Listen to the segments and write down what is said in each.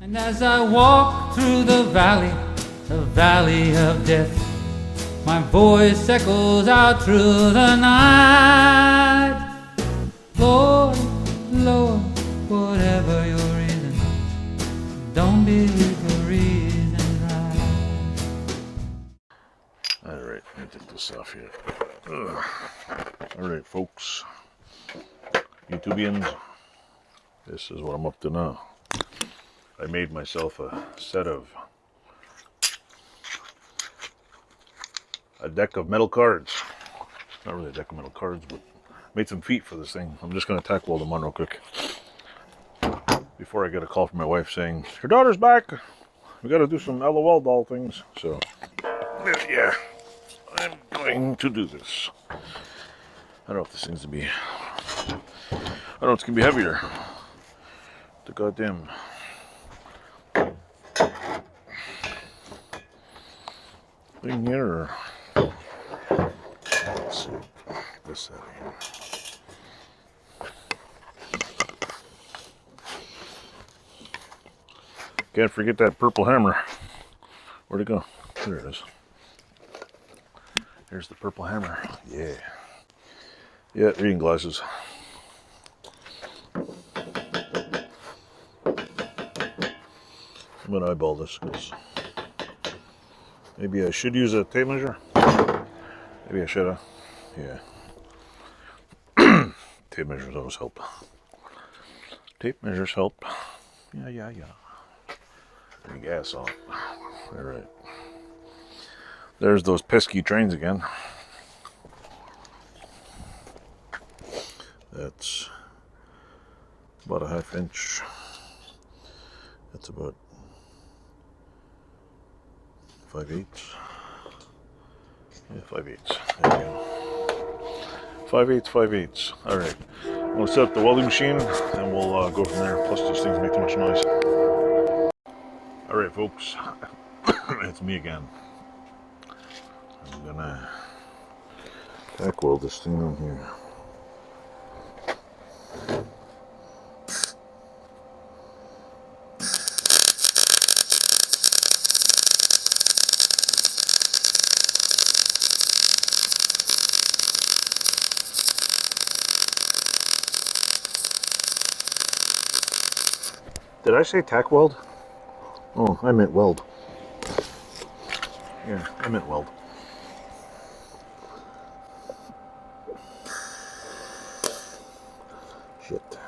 And as I walk through the valley of death, my voice echoes out through the night. Lord, Lord, whatever your reason, don't believe the reason right. Alright, let me take this off here. Alright, folks. YouTubians, this is what I'm up to now. I made myself a deck of metal cards. Not really a deck of metal cards, but made some feet for this thing. I'm just going to tack weld them on real quick before I get a call from my wife saying, your daughter's back. We got to do some LOL doll things. So, yeah, I'm going to do this. I don't know if this needs to be, I don't know if it's going to be heavier. The goddamn thing here, or let's see, this out of here. Can't forget that purple hammer. Where'd it go? There it is. Here's the purple hammer. Yeah. Yeah, reading glasses. I'm gonna eyeball this because maybe I should use a tape measure. Maybe I should have. Yeah. Tape measures always help. Tape measures help. Yeah. Bring gas on. Alright. There's those pesky trains again. That's about a 1/2 inch. That's about 5/8. Yeah, 5/8. There you go. 5/8. Alright. I'm going to set up the welding machine and we'll go from there. Plus, these things make too much noise. Alright, folks. It's me again. I'm going to tack weld this thing on here. Did I say tack weld? Oh, I meant weld. Yeah, I meant weld. Shit.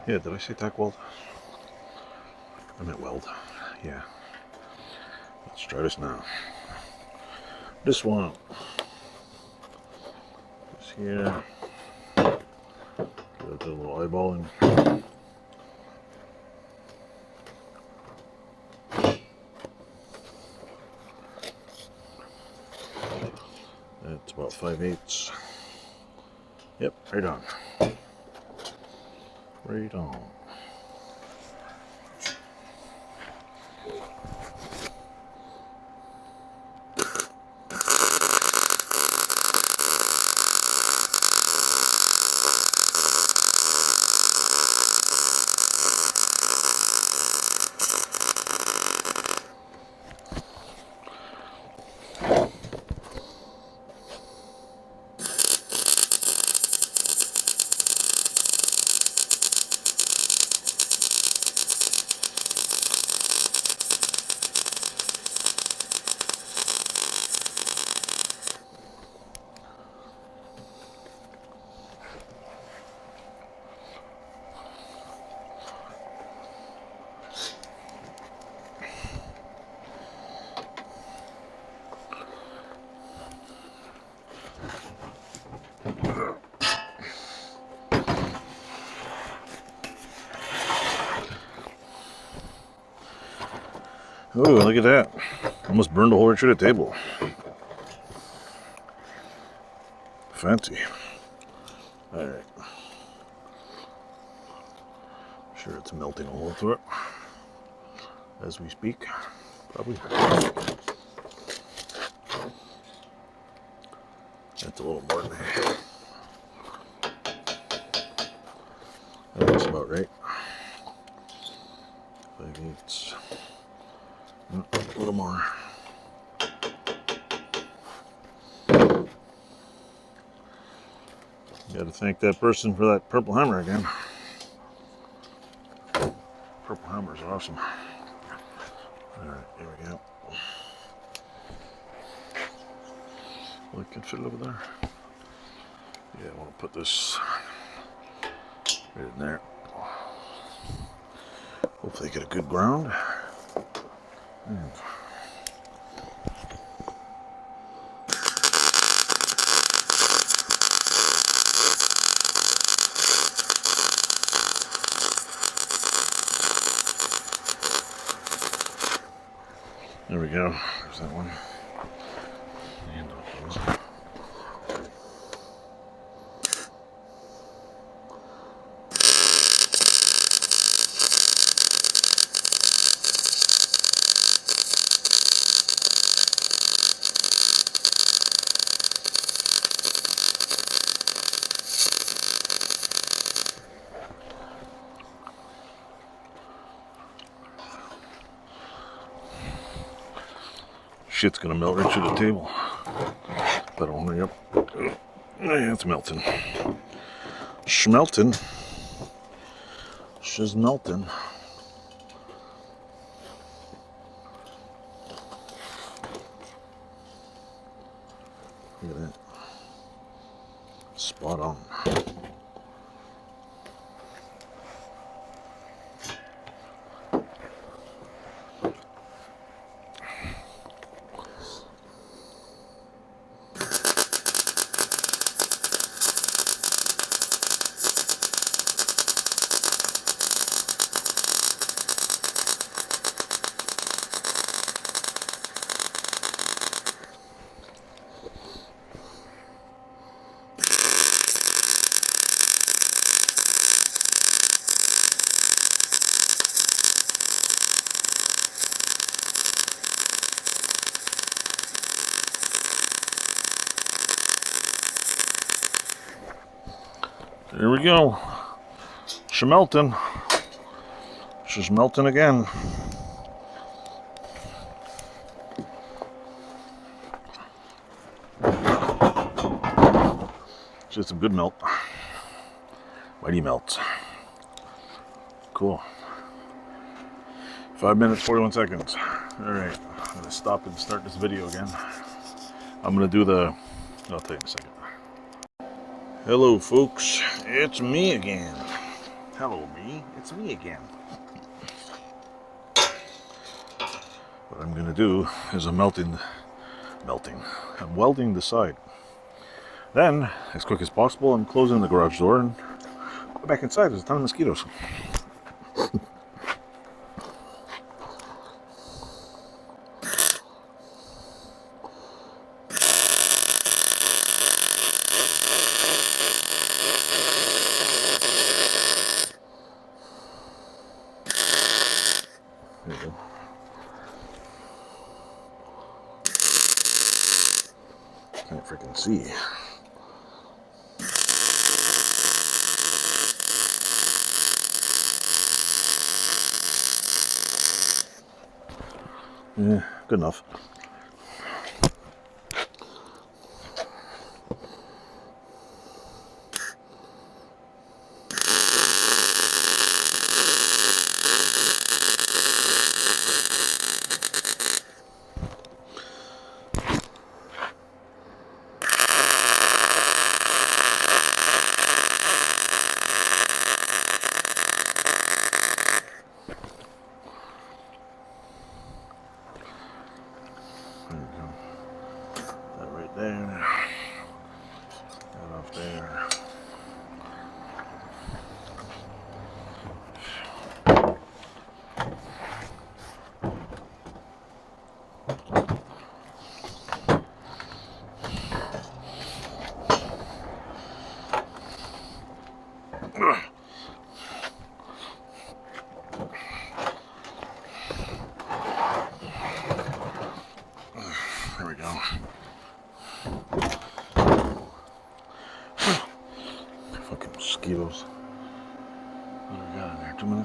Yeah, did I say tack weld? I meant weld. Yeah. Let's try this now. This one. This here. Got a little eyeballing. That's about 5/8. Yep, right on. Right on. Ooh, look at that. Almost burned a whole inch of the table. Fancy. Alright. Sure it's melting a hole through it as we speak. Probably. That's a little more than that. That looks about right. 5/8. A little more. Got to thank that person for that purple hammer again. Purple hammer is awesome. Alright, here we go. Well, I can fit it over there. Yeah, I want to put this right in there. Hopefully get a good ground. And there we go. There's that one. And those. Shit's gonna melt right through the table. Better hurry up. Yeah, it's melting. Schmelting. She's melting. Look at that. Spot on. There we go. Schmelting. She's melting again. Just some good melt. Mighty melt. Cool. 5 minutes, 41 seconds. Alright, I'm going to stop and start this video again. I'm going to do the... I'll tell you in a second. Hello folks, it's me again. Hello me, it's me again. What I'm going to do is I'm welding the side. Then, as quick as possible, I'm closing the garage door and go back inside. There's a ton of mosquitoes. There you go. Can't freaking see. Yeah, good enough. There you go. That right there. That up there.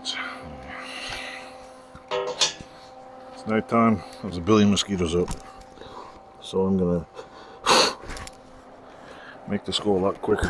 minutes. It's nighttime. There's a billion mosquitoes up. So I'm gonna make this go a lot quicker.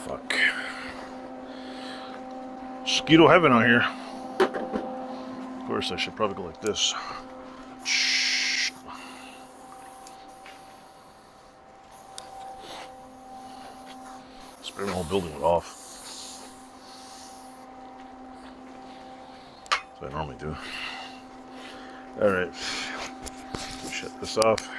Fuck. Mosquito heaven out here. Of course, I should probably go like this. Spray the whole building with off. That's what I normally do. Alright. Shut this off.